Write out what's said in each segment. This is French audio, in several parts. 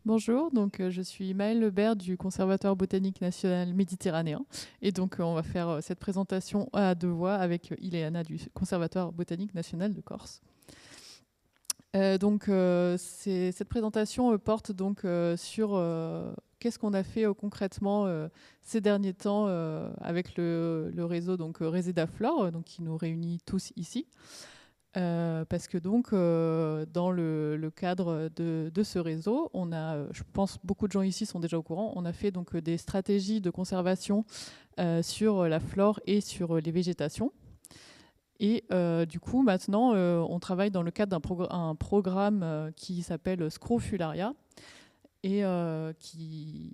Bonjour, je suis Maëlle Lebert du Conservatoire botanique national méditerranéen. Et donc on va faire cette présentation à deux voix avec Ileana du Conservatoire botanique national de Corse. Cette présentation porte sur qu'est-ce qu'on a fait concrètement ces derniers temps avec le réseau Résédaflore, qui nous réunit tous ici. Parce que dans le cadre de ce réseau, on a, je pense beaucoup de gens ici sont déjà au courant, on a fait des stratégies de conservation sur la flore et sur les végétations. Et du coup, maintenant, on travaille dans le cadre d'un programme qui s'appelle Scrofularia et qui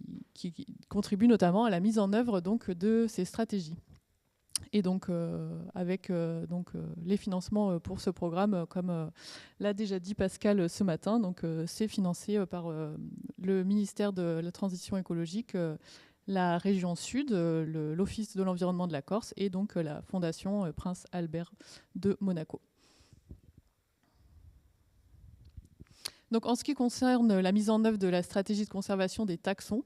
contribue notamment à la mise en œuvre de ces stratégies. Et avec les financements pour ce programme, comme l'a déjà dit Pascal ce matin, c'est financé par le ministère de la Transition écologique, la région Sud, l'Office de l'environnement de la Corse et la Fondation Prince Albert de Monaco. Donc, en ce qui concerne la mise en œuvre de la stratégie de conservation des taxons,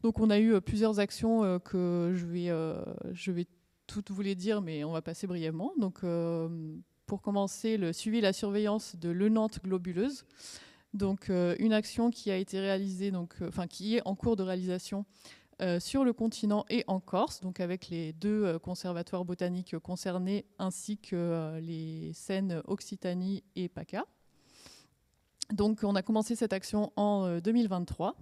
on a eu plusieurs actions que je vais toutes vous les dire, mais on va passer brièvement. Pour commencer, le suivi et la surveillance de l'Eunanthe globuleuse. Une action qui a été réalisée, qui est en cours de réalisation sur le continent et en Corse, avec les deux conservatoires botaniques concernés, ainsi que les Seine, Occitanie et PACA. On a commencé cette action en 2023.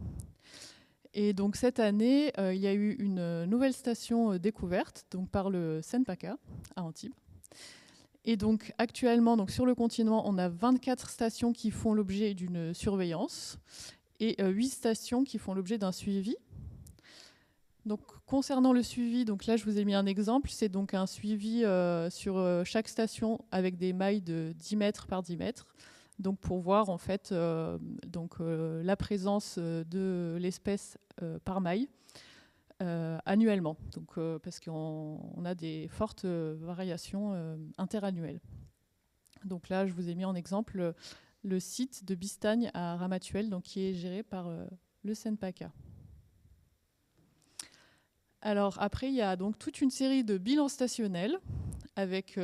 Et donc cette année, il y a eu une nouvelle station découverte par le SENPACA à Antibes. Et donc actuellement, sur le continent, on a 24 stations qui font l'objet d'une surveillance et 8 stations qui font l'objet d'un suivi. Donc concernant le suivi, là je vous ai mis un exemple, c'est un suivi sur chaque station avec des mailles de 10 mètres par 10 mètres. Pour voir en fait la présence de l'espèce par maille annuellement, parce qu'on a des fortes variations interannuelles. Donc là, je vous ai mis en exemple le site de Bistagne à Ramatuelle, qui est géré par le SENPACA. Alors après, il y a toute une série de bilans stationnels, avec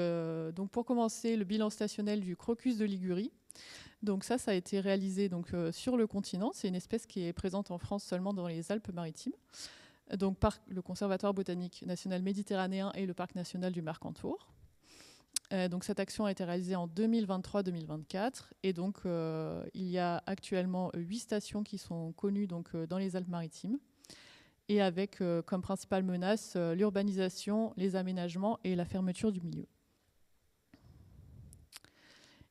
pour commencer le bilan stationnel du crocus de Ligurie. Donc ça a été réalisé sur le continent. C'est une espèce qui est présente en France seulement dans les Alpes-Maritimes, par le Conservatoire botanique national méditerranéen et le Parc national du Mercantour. Cette action a été réalisée en 2023-2024. Et il y a actuellement 8 stations qui sont connues dans les Alpes-Maritimes, et avec comme principale menace l'urbanisation, les aménagements et la fermeture du milieu.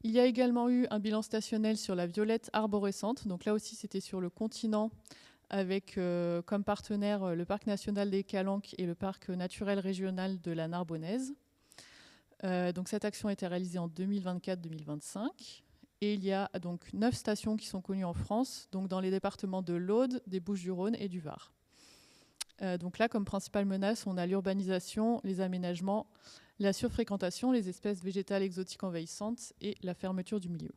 Il y a également eu un bilan stationnel sur la violette arborescente. Donc là aussi, c'était sur le continent, avec comme partenaire le Parc national des Calanques et le Parc naturel régional de la Narbonnaise. Cette action a été réalisée en 2024-2025. Et il y a 9 stations qui sont connues en France, dans les départements de l'Aude, des Bouches-du-Rhône et du Var. Là, comme principale menace, on a l'urbanisation, les aménagements, la surfréquentation, les espèces végétales exotiques envahissantes et la fermeture du milieu.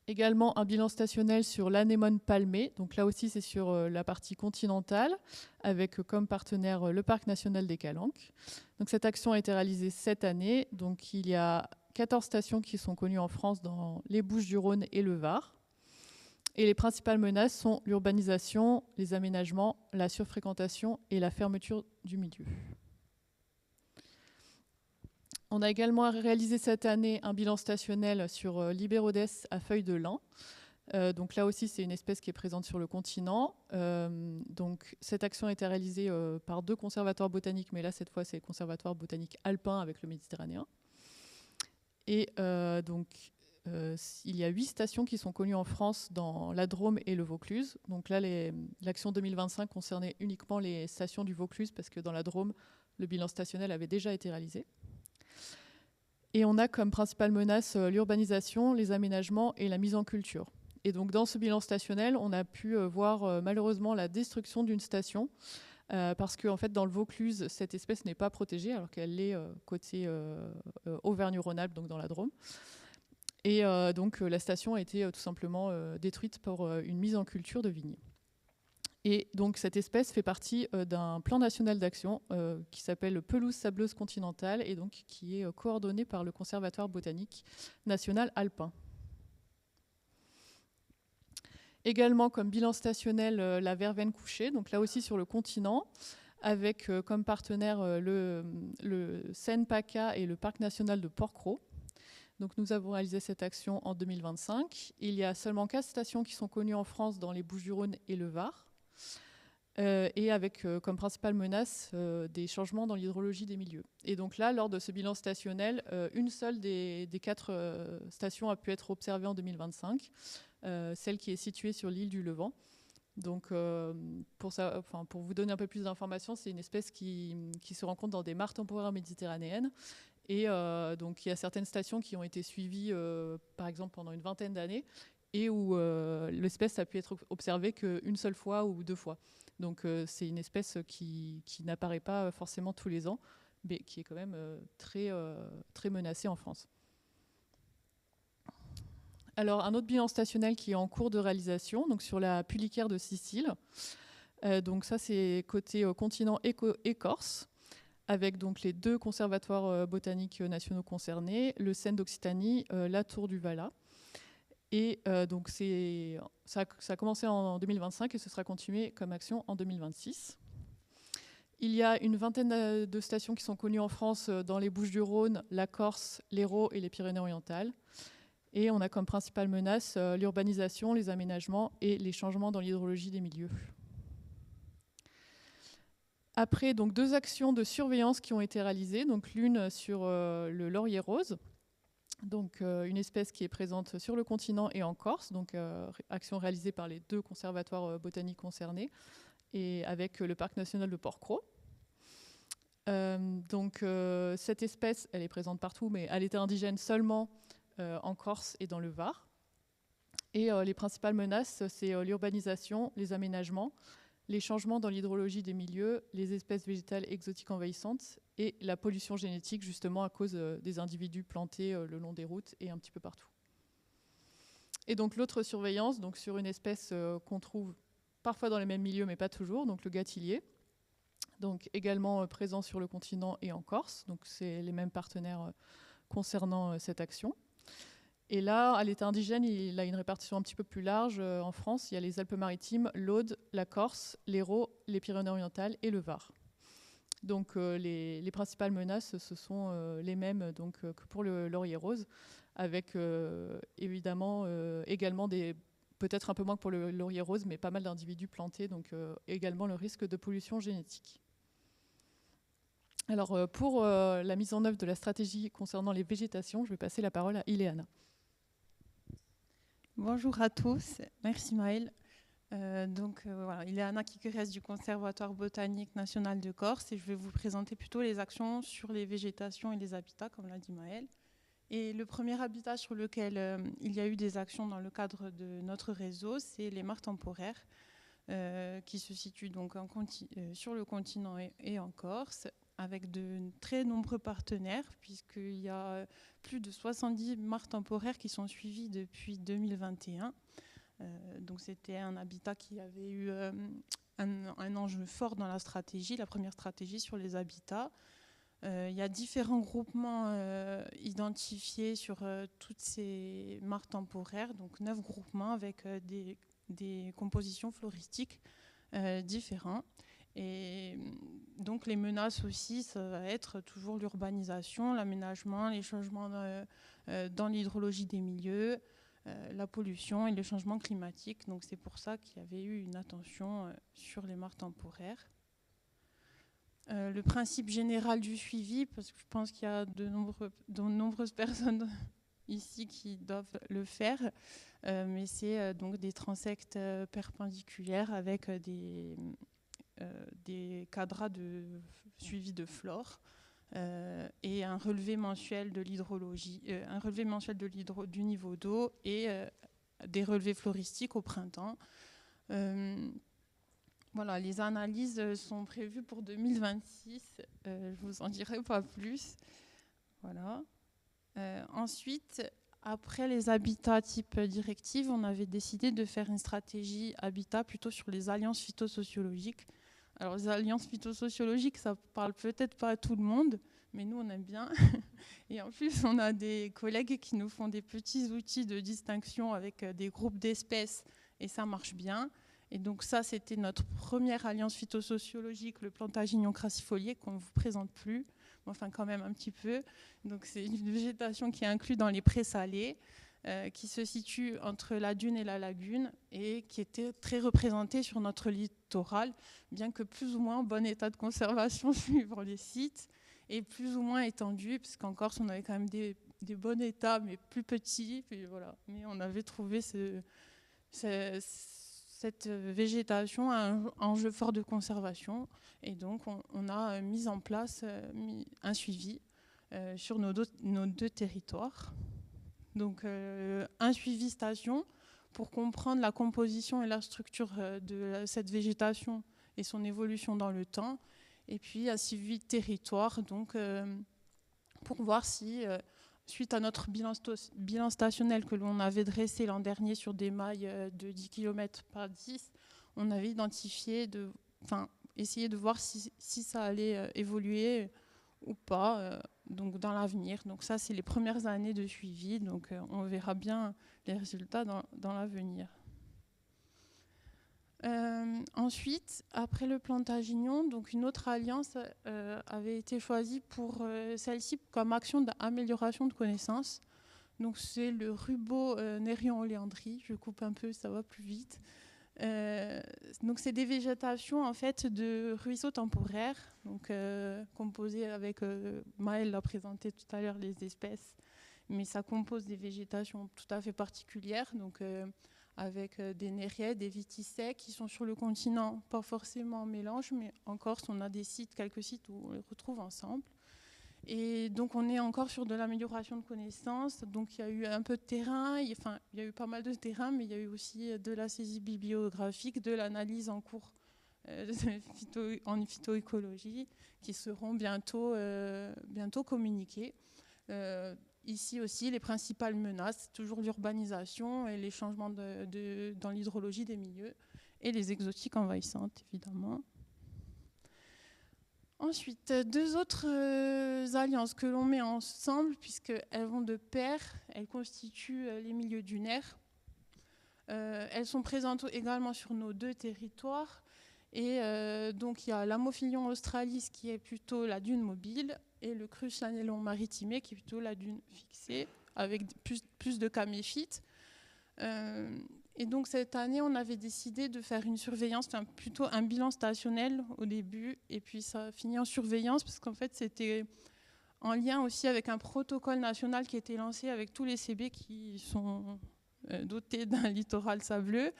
Également un bilan stationnel sur l'anémone palmée. Donc là aussi, c'est sur la partie continentale, avec comme partenaire le Parc national des Calanques. Donc cette action a été réalisée cette année. Donc il y a 14 stations qui sont connues en France dans les Bouches-du-Rhône et le Var. Et les principales menaces sont l'urbanisation, les aménagements, la surfréquentation et la fermeture du milieu. On a également réalisé cette année un bilan stationnel sur l'Iberodes à feuilles de lin. Donc là aussi, c'est une espèce qui est présente sur le continent. Cette action a été réalisée par 2 conservatoires botaniques, mais là, cette fois, c'est le conservatoire botanique alpin avec le méditerranéen. Et il y a 8 stations qui sont connues en France dans la Drôme et le Vaucluse. Donc là, l'action 2025 concernait uniquement les stations du Vaucluse, parce que dans la Drôme, le bilan stationnel avait déjà été réalisé. Et on a comme principale menace l'urbanisation, les aménagements et la mise en culture. Et dans ce bilan stationnel, on a pu voir malheureusement la destruction d'une station, parce qu'en fait, dans le Vaucluse, cette espèce n'est pas protégée, alors qu'elle est côté Auvergne-Rhône-Alpes, donc dans la Drôme. Et donc la station a été tout simplement détruite pour une mise en culture de vignes. Et donc cette espèce fait partie d'un plan national d'action qui s'appelle pelouse sableuse continentale et donc qui est coordonné par le Conservatoire botanique national alpin. Également comme bilan stationnel la verveine couchée, donc là aussi sur le continent, avec comme partenaire le CNPACA et le Parc national de Port-Cros. Donc nous avons réalisé cette action en 2025. Il y a seulement 4 stations qui sont connues en France dans les Bouches-du-Rhône et le Var. Et avec comme principale menace des changements dans l'hydrologie des milieux. Et donc là, lors de ce bilan stationnel, une seule des 4 stations a pu être observée en 2025, celle qui est située sur l'île du Levant. Donc pour vous donner un peu plus d'informations, c'est une espèce qui se rencontre dans des mares temporaires méditerranéennes. Et donc il y a certaines stations qui ont été suivies, par exemple, pendant une vingtaine d'années, et où l'espèce a pu être observée qu'une seule fois ou 2 fois. Donc c'est une espèce qui n'apparaît pas forcément tous les ans, mais qui est quand même très menacée en France. Alors un autre bilan stationnel qui est en cours de réalisation, donc sur la pulicaire de Sicile. Donc ça c'est côté continent et Corse, avec donc les 2 conservatoires botaniques nationaux concernés, le CEN d'Occitanie, la Tour du Valat. Et donc ça a commencé en 2025 et ce sera continué comme action en 2026. Il y a une vingtaine de stations qui sont connues en France dans les Bouches-du-Rhône, la Corse, l'Hérault et les Pyrénées-Orientales. Et on a comme principale menace l'urbanisation, les aménagements et les changements dans l'hydrologie des milieux. Après, donc 2 actions de surveillance qui ont été réalisées. Donc l'une sur le laurier rose, donc une espèce qui est présente sur le continent et en Corse, donc action réalisée par les 2 conservatoires botaniques concernés et avec le Parc national de Port-Cros. Donc cette espèce, elle est présente partout, mais elle était indigène seulement en Corse et dans le Var. Et les principales menaces, c'est l'urbanisation, les aménagements, les changements dans l'hydrologie des milieux, les espèces végétales exotiques envahissantes et la pollution génétique, justement à cause des individus plantés le long des routes et un petit peu partout. Et donc l'autre surveillance, donc sur une espèce qu'on trouve parfois dans les mêmes milieux, mais pas toujours, donc le gâtillier, donc également présent sur le continent et en Corse. Donc c'est les mêmes partenaires concernant cette action. Et là, à l'état indigène, il a une répartition un petit peu plus large. En France, il y a les Alpes-Maritimes, l'Aude, la Corse, l'Hérault, les Pyrénées-Orientales et le Var. Donc les principales menaces, ce sont les mêmes donc, que pour le laurier rose, avec évidemment également peut-être un peu moins que pour le laurier rose, mais pas mal d'individus plantés, donc également le risque de pollution génétique. Alors pour la mise en œuvre de la stratégie concernant les végétations, je vais passer la parole à Ileana. Bonjour à tous, merci Maëlle. Voilà, Ileana Kikeres du Conservatoire botanique national de Corse et je vais vous présenter plutôt les actions sur les végétations et les habitats, comme l'a dit Maëlle. Et le premier habitat sur lequel il y a eu des actions dans le cadre de notre réseau, c'est les mares temporaires qui se situent donc sur le continent et en Corse, avec de très nombreux partenaires, puisqu'il y a plus de 70 mares temporaires qui sont suivies depuis 2021. Donc c'était un habitat qui avait eu un enjeu fort dans la stratégie, la première stratégie sur les habitats. Il y a différents groupements identifiés sur toutes ces mares temporaires, donc 9 groupements avec des compositions floristiques différentes. Et donc les menaces aussi, ça va être toujours l'urbanisation, l'aménagement, les changements dans l'hydrologie des milieux, la pollution et le changement climatique. Donc c'est pour ça qu'il y avait eu une attention sur les mares temporaires. Le principe général du suivi, parce que je pense qu'il y a de nombreuses personnes ici qui doivent le faire, mais c'est donc des transects perpendiculaires avec des cadras de suivi de flore et un relevé mensuel de l'hydrologie, du niveau d'eau et des relevés floristiques au printemps. Voilà, les analyses sont prévues pour 2026. Je vous en dirai pas plus. Voilà. Ensuite, après les habitats type directive, on avait décidé de faire une stratégie habitat plutôt sur les alliances phytosociologiques. Alors les alliances phytosociologiques, ça parle peut-être pas à tout le monde, mais nous on aime bien. Et en plus, on a des collègues qui nous font des petits outils de distinction avec des groupes d'espèces, et ça marche bien. Et donc ça, c'était notre première alliance phytosociologique, le Plantaginion crassifolié, qu'on ne vous présente plus, enfin quand même un petit peu. Donc c'est une végétation qui est inclue dans les présalés, qui se situe entre la dune et la lagune, et qui était très représentée sur notre littoral, bien que plus ou moins en bon état de conservation suivant les sites, et plus ou moins étendue, puisqu'en Corse, on avait quand même des bons états, mais plus petits. Puis voilà. Mais on avait trouvé cette végétation un enjeu fort de conservation. Et donc, on a mis en place un suivi sur nos deux territoires. Donc, un suivi station pour comprendre la composition et la structure de cette végétation et son évolution dans le temps. Et puis, un suivi territoire, donc, pour voir si... suite à notre bilan stationnel que l'on avait dressé l'an dernier sur des mailles de 10 km par 10, on avait identifié, essayé de voir si ça allait évoluer ou pas donc dans l'avenir. Donc ça, c'est les premières années de suivi, donc on verra bien les résultats dans l'avenir. Ensuite, après le Plantaginion, donc une autre alliance avait été choisie pour celle-ci comme action d'amélioration de connaissances. Donc c'est le Rubo Nérion-Oléandrie. Je coupe un peu, ça va plus vite. Donc c'est des végétations en fait de ruisseaux temporaires, donc composées avec Maëlle l'a présenté tout à l'heure les espèces, mais ça compose des végétations tout à fait particulières. Donc avec des nérièdes, des viticets qui sont sur le continent, pas forcément en mélange, mais en Corse, on a quelques sites où on les retrouve ensemble. Et donc, on est encore sur de l'amélioration de connaissances. Donc, il y a eu un peu de terrain, il y a eu pas mal de terrain, mais il y a eu aussi de la saisie bibliographique, de l'analyse en cours en phytoécologie, qui seront bientôt communiquées. Ici aussi, les principales menaces, toujours l'urbanisation et les changements dans l'hydrologie des milieux, et les exotiques envahissantes, évidemment. Ensuite, deux autres alliances que l'on met ensemble, puisqu'elles vont de pair, elles constituent les milieux dunaires. Elles sont présentes également sur nos deux territoires. Et donc, il y a l'Ammophilion australis, qui est plutôt la dune mobile, et le Crucianellum maritimé, qui est plutôt la dune fixée, avec plus de caméphytes. Et donc, cette année, on avait décidé de faire une surveillance, plutôt un bilan stationnel au début, et puis ça a fini en surveillance, parce qu'en fait, c'était en lien aussi avec un protocole national qui a été lancé avec tous les CB qui sont dotés d'un littoral sableux.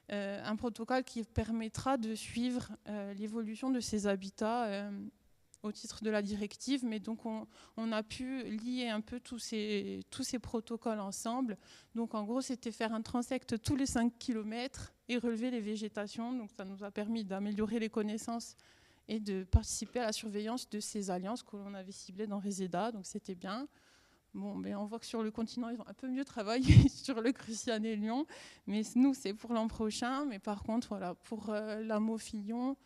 Un protocole qui permettra de suivre l'évolution de ces habitats au titre de la directive, mais donc on a pu lier un peu tous ces protocoles ensemble. Donc en gros, c'était faire un transect tous les 5 km et relever les végétations. Donc ça nous a permis d'améliorer les connaissances et de participer à la surveillance de ces alliances que l'on avait ciblées dans Reseda, donc c'était bien. Bon, ben on voit que sur le continent, ils ont un peu mieux travaillé sur le Crucianellum, mais nous, c'est pour l'an prochain. Mais par contre, voilà, pour l'Ammophilion,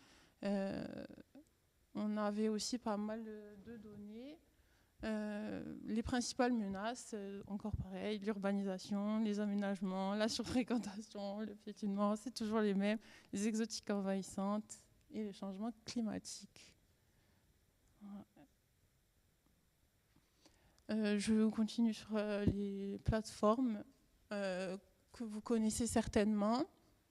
on avait aussi pas mal de données. Les principales menaces, encore pareil, l'urbanisation, les aménagements, la surfréquentation, le piétinement, c'est toujours les mêmes, les exotiques envahissantes et les changements climatiques. Voilà. Je continue sur les plateformes que vous connaissez certainement.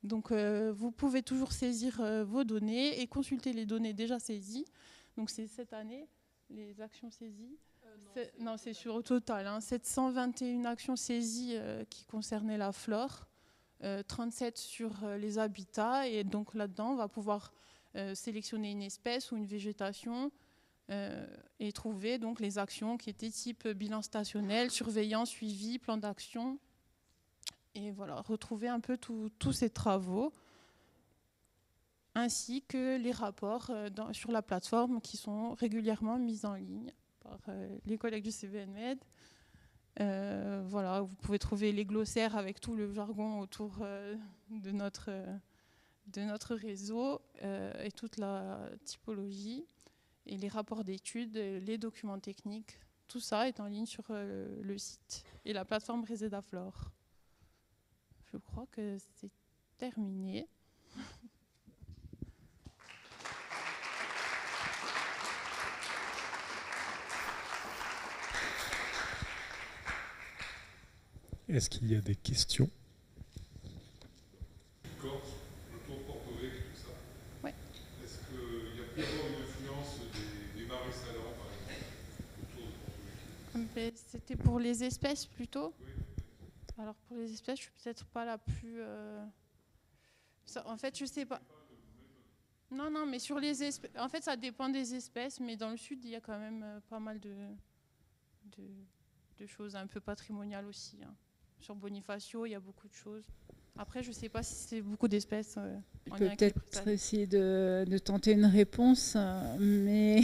Donc, vous pouvez toujours saisir vos données et consulter les données déjà saisies. Donc, c'est cette année, les actions saisies. Non, c'est sur au total. 721 actions saisies qui concernaient la flore, 37 sur les habitats. Et donc, là-dedans, on va pouvoir sélectionner une espèce ou une végétation et trouver donc les actions qui étaient type bilan stationnel, surveillance, suivi, plan d'action. Et voilà, retrouver un peu tous ces travaux, ainsi que les rapports sur la plateforme qui sont régulièrement mis en ligne par les collègues du CVNMed. Voilà, vous pouvez trouver les glossaires avec tout le jargon autour de notre réseau et toute la typologie et les rapports d'études, les documents techniques. Tout ça est en ligne sur le site et la plateforme Resedaflor. Je crois que c'est terminé. Est-ce qu'il y a des questions? Le tour portorique, tout ça. Ouais. Est-ce qu'il y a pu y avoir une influence des marais salants, par exemple, autour de Porto-Vecchio? C'était pour les espèces plutôt. Oui. Alors pour les espèces, je suis peut-être pas la plus... en fait, je sais pas. Non, mais sur les espèces... En fait, ça dépend des espèces, mais dans le sud, il y a quand même pas mal de choses un peu patrimoniales aussi. Hein. Sur Bonifacio, il y a beaucoup de choses. Après, je ne sais pas si c'est beaucoup d'espèces. Je peux peut-être essayer de tenter une réponse, mais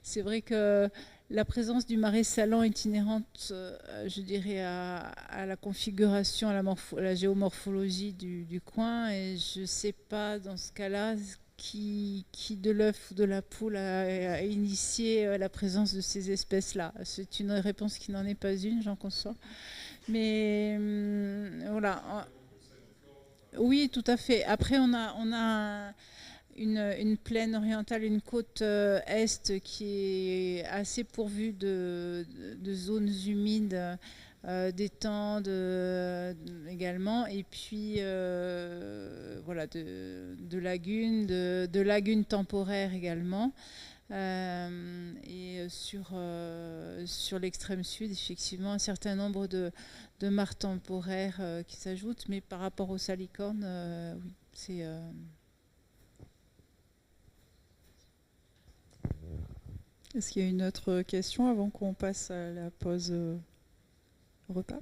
c'est vrai que la présence du marais salant est inhérente, je dirais, à la configuration, à la géomorphologie du coin. Et je ne sais pas, dans ce cas-là, qui de l'œuf ou de la poule a initié la présence de ces espèces-là. C'est une réponse qui n'en est pas une, j'en conçois. Mais voilà. Oui, tout à fait. Après, on a une plaine orientale, une côte est qui est assez pourvue de zones humides, d'étangs également, et puis voilà, de lagunes, de lagunes temporaires également. Et sur l'extrême sud, effectivement, un certain nombre de mares temporaires qui s'ajoutent, mais par rapport aux salicornes, oui, c'est... Est-ce qu'il y a une autre question avant qu'on passe à la pause repas?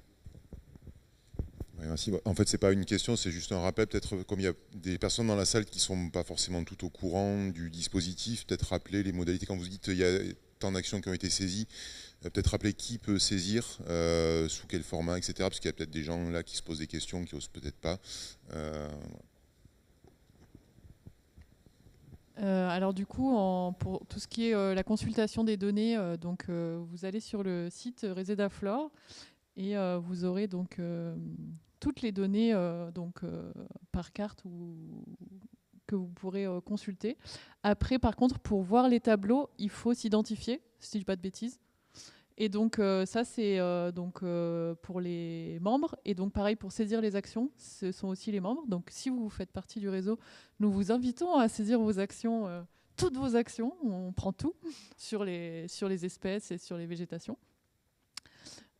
Oui, merci. En fait, ce n'est pas une question, c'est juste un rappel. Peut-être, comme il y a des personnes dans la salle qui ne sont pas forcément tout au courant du dispositif, peut-être rappeler les modalités. Quand vous dites qu'il y a tant d'actions qui ont été saisies, peut-être rappeler qui peut saisir, sous quel format, etc. Parce qu'il y a peut-être des gens là qui se posent des questions, qui n'osent peut-être pas. Alors du coup, pour tout ce qui est la consultation des données, donc vous allez sur le site Resedaflor et vous aurez donc toutes les données par carte que vous pourrez consulter. Après, par contre, pour voir les tableaux, il faut s'identifier, si je dis pas de bêtises. Et donc ça, c'est pour les membres. Et donc pareil, pour saisir les actions, ce sont aussi les membres. Donc si vous faites partie du réseau, nous vous invitons à saisir vos actions, toutes vos actions. On prend tout sur les espèces et sur les végétations.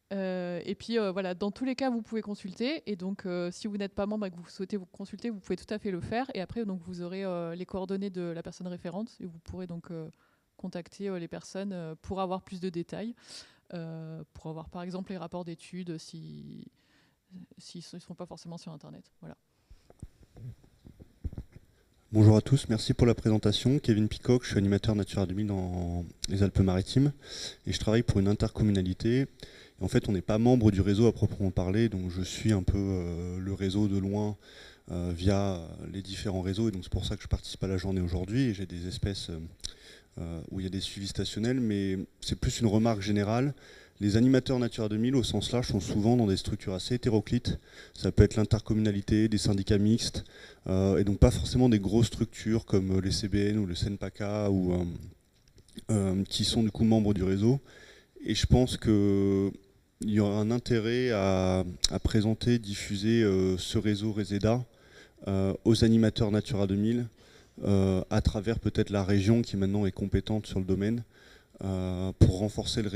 Et puis voilà, dans tous les cas, vous pouvez consulter. Et donc si vous n'êtes pas membre et que vous souhaitez vous consulter, vous pouvez tout à fait le faire. Et après, donc, vous aurez les coordonnées de la personne référente et vous pourrez donc... contacter les personnes pour avoir plus de détails, pour avoir par exemple les rapports d'études s'ils ne sont pas forcément sur Internet. Voilà. Bonjour à tous, merci pour la présentation. Kevin Picoc, je suis animateur Natura 2000 dans les Alpes-Maritimes et je travaille pour une intercommunalité. Et en fait, on n'est pas membre du réseau à proprement parler, donc je suis un peu le réseau de loin via les différents réseaux. Et donc c'est pour ça que je participe à la journée aujourd'hui et j'ai des espèces... où il y a des suivis stationnels, mais c'est plus une remarque générale. Les animateurs Natura 2000, au sens large, sont souvent dans des structures assez hétéroclites. Ça peut être l'intercommunalité, des syndicats mixtes, et donc pas forcément des grosses structures comme les CBN ou le SENPACA, qui sont du coup membres du réseau. Et je pense qu'il y aura un intérêt à présenter, diffuser ce réseau Reseda aux animateurs Natura 2000, à travers peut-être la région qui maintenant est compétente sur le domaine, pour renforcer le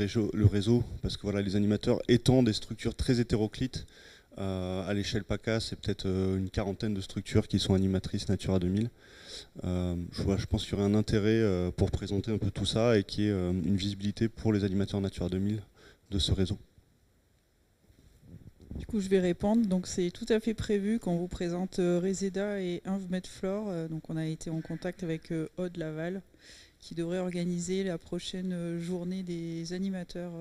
réseau, parce que voilà, les animateurs étant des structures très hétéroclites, à l'échelle PACA, c'est peut-être une quarantaine de structures qui sont animatrices Natura 2000. Je pense qu'il y aurait un intérêt pour présenter un peu tout ça et qu'il y ait une visibilité pour les animateurs Natura 2000 de ce réseau. Du coup, je vais répondre. Donc, c'est tout à fait prévu qu'on vous présente Reseda et Invmetflore. Donc, on a été en contact avec Aude Laval qui devrait organiser la prochaine journée des animateurs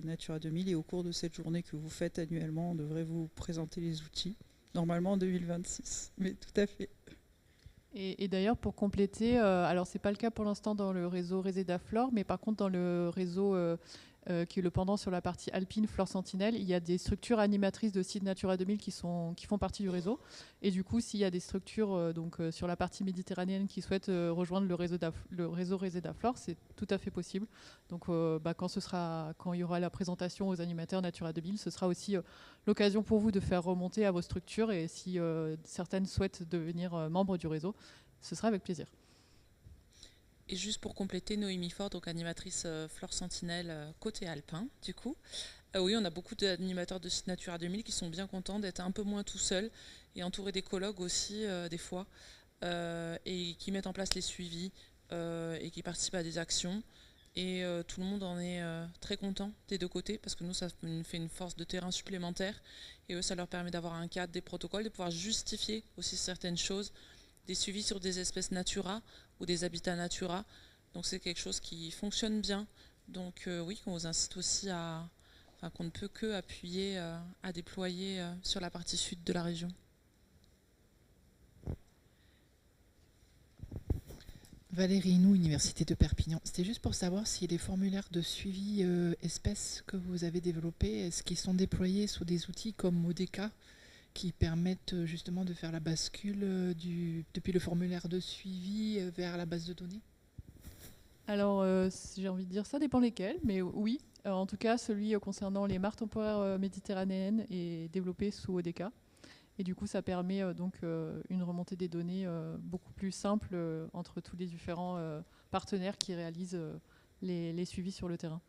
Natura 2000. Et au cours de cette journée que vous faites annuellement, on devrait vous présenter les outils, normalement en 2026. Mais tout à fait. Et d'ailleurs, pour compléter, alors c'est pas le cas pour l'instant dans le réseau Résédaflore, mais par contre dans le réseau qui est le pendant sur la partie alpine Flore Sentinelle, il y a des structures animatrices de sites Natura 2000 qui font partie du réseau. Et du coup, s'il y a des structures sur la partie méditerranéenne qui souhaitent rejoindre le réseau Résédaflore, c'est tout à fait possible. Donc quand il y aura la présentation aux animateurs Natura 2000, ce sera aussi l'occasion pour vous de faire remonter à vos structures, et si certaines souhaitent devenir membres du réseau, ce sera avec plaisir. Et juste pour compléter, Noémie Fort, donc animatrice Flore Sentinelle côté alpin, du coup. Oui, on a beaucoup d'animateurs de sites Natura 2000 qui sont bien contents d'être un peu moins tout seuls et entourés d'écologues aussi, des fois, et qui mettent en place les suivis et qui participent à des actions. Et tout le monde en est très content des deux côtés, parce que nous, ça fait une force de terrain supplémentaire. Et eux, ça leur permet d'avoir un cadre, des protocoles, de pouvoir justifier aussi certaines choses, des suivis sur des espèces Natura ou des habitats Natura. Donc c'est quelque chose qui fonctionne bien. Donc oui, qu'on vous incite aussi qu'on ne peut que appuyer à déployer sur la partie sud de la région. Valérie Nou, Université de Perpignan. C'était juste pour savoir si les formulaires de suivi espèces que vous avez développés, est-ce qu'ils sont déployés sous des outils comme Modeka, qui permettent justement de faire la bascule depuis le formulaire de suivi vers la base de données? Alors, j'ai envie de dire, ça dépend lesquels, mais oui. En tout cas, celui concernant les mares temporaires méditerranéennes est développé sous ODK. Et du coup, ça permet une remontée des données beaucoup plus simple entre tous les différents partenaires qui réalisent les suivis sur le terrain.